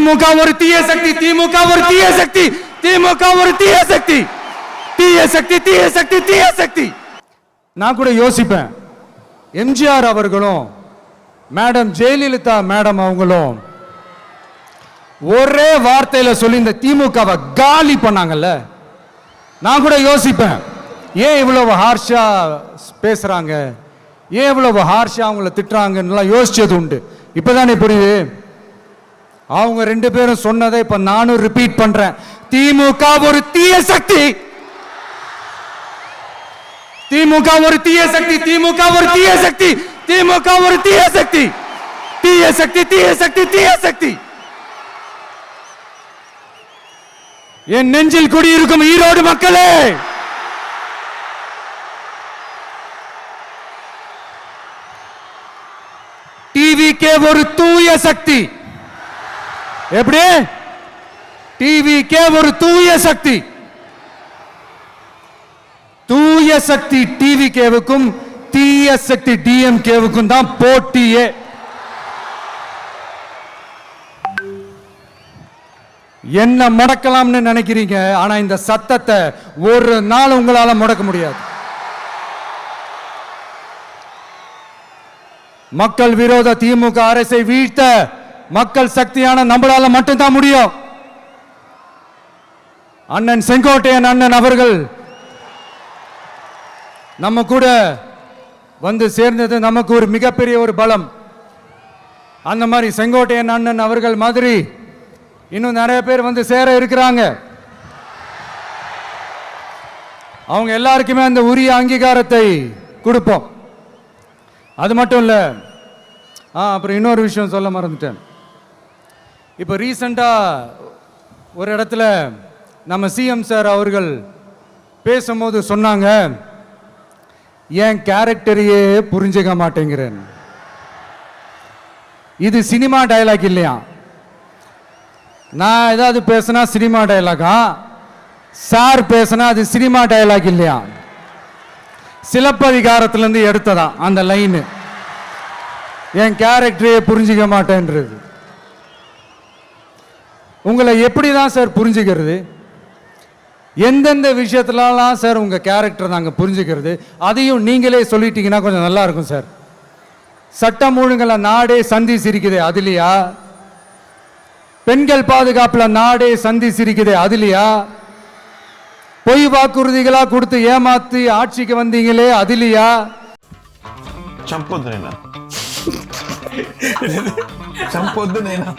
திமுக ஒரு தீய சக்தி, திமுக ஒரு தீய சக்தி, திமுக ஒரு தீய சக்தி, தீய சக்தி, தீய சக்தி, தீய சக்தி. நான் கூட யோசிப்பேன், எம்ஜிஆர் அவர்களும் மேடம் ஜெயலலிதா மேடம் அவங்களும் ஒரே வார்த்தையில சொல்லி இந்த திமுகவை காலி பண்ணாங்கல்ல. நான் கூட யோசிப்பேன், ஏன் இவ்வளவு ஹார்ஷா பேசுறாங்க, ஏன் இவ்வளவு ஹார்ஷா அவங்கள திட்டுறாங்கன்னு யோசிச்சது உண்டு. இப்பதானே புரியுது. அவங்க ரெண்டு பேரும் சொன்னதை இப்ப நானும் ரிப்பீட் பண்றேன். திமுக ஒரு தீய சக்தி, திமுக ஒரு தீய சக்தி, திமுக ஒரு தீய சக்தி, திமுக ஒரு தீய சக்தி, தீய சக்தி, தீய சக்தி, தீய சக்தி. என் நெஞ்சில் குடியிருக்கும் ஈரோடு மக்களே, டிவிகே ஒரு தூய சக்தி. எப்படி? டிவிகே ஒரு தூய சக்தி. தூய சக்தி டிவிகேவுக்கும் தீய சக்தி டிஎம்கேவுக்கும் தான் போட்டியே. என்ன முடக்கலாம்னு நினைக்கிறீங்க, ஆனா இந்த சத்தத்தை ஒரு நாள் உங்களால முடக்க முடியாது. மக்கள் விரோத திமுக அரசை வீழ்த்த மக்கள் சக்தியான நம்மளால மட்டும்தான் முடியும். அண்ணன் செங்கோட்டையன் அண்ணன் அவர்கள் நம்ம கூட வந்து சேர்ந்தது நமக்கு ஒரு மிகப்பெரிய ஒரு பலம். அந்த மாதிரி செங்கோட்டையன் அண்ணன் அவர்கள் மாதிரி இன்னும் நிறைய பேர் வந்து சேர இருக்கிறாங்க. அவங்க எல்லாருக்குமே அந்த உரிய அங்கீகாரத்தை கொடுப்போம். அது மட்டும் இல்ல, அப்புறம் இன்னொரு விஷயம் சொல்ல மறந்துட்டேன். இப்போ ரீசண்டா ஒரு இடத்துல நம்ம சிஎம் சார் அவர்கள் பேசும்போது சொன்னாங்க, என் கேரக்டரையே புரிஞ்சுக்க மாட்டேங்கிறேன். இது சினிமா டயலாக் இல்லையா? நான் ஏதாவது பேசினா சினிமா டயலாகா? சார் பேசினா அது சினிமா டயலாக் இல்லையா? சிலப்பதிகாரத்திலிருந்து எடுத்ததா அந்த லைன். என் கேரக்டரையே புரிஞ்சிக்க மாட்டேன்றது. உங்களை எப்படிதான் சார் புரிஞ்சுக்கிறது? எந்தெந்த விஷயத்துலலாம் சார் உங்க கேரக்டர் நாங்கள் புரிஞ்சுக்கிறது? அதையும் நீங்களே சொல்லிட்டீங்கன்னா கொஞ்சம் நல்லா இருக்கும் சார். சட்டம் ஒழுங்குல நாடே சந்தி சிரிக்குது, அதுலையா? பெண்கள் பாதுகாப்புல நாடே சந்தி சிரிக்குது, அதுலையா? பொய் வாக்குறுதிகளா கொடுத்து ஏமாத்தி ஆட்சிக்கு வந்தீங்களே, அதுலையா? చంపొద్దు నేను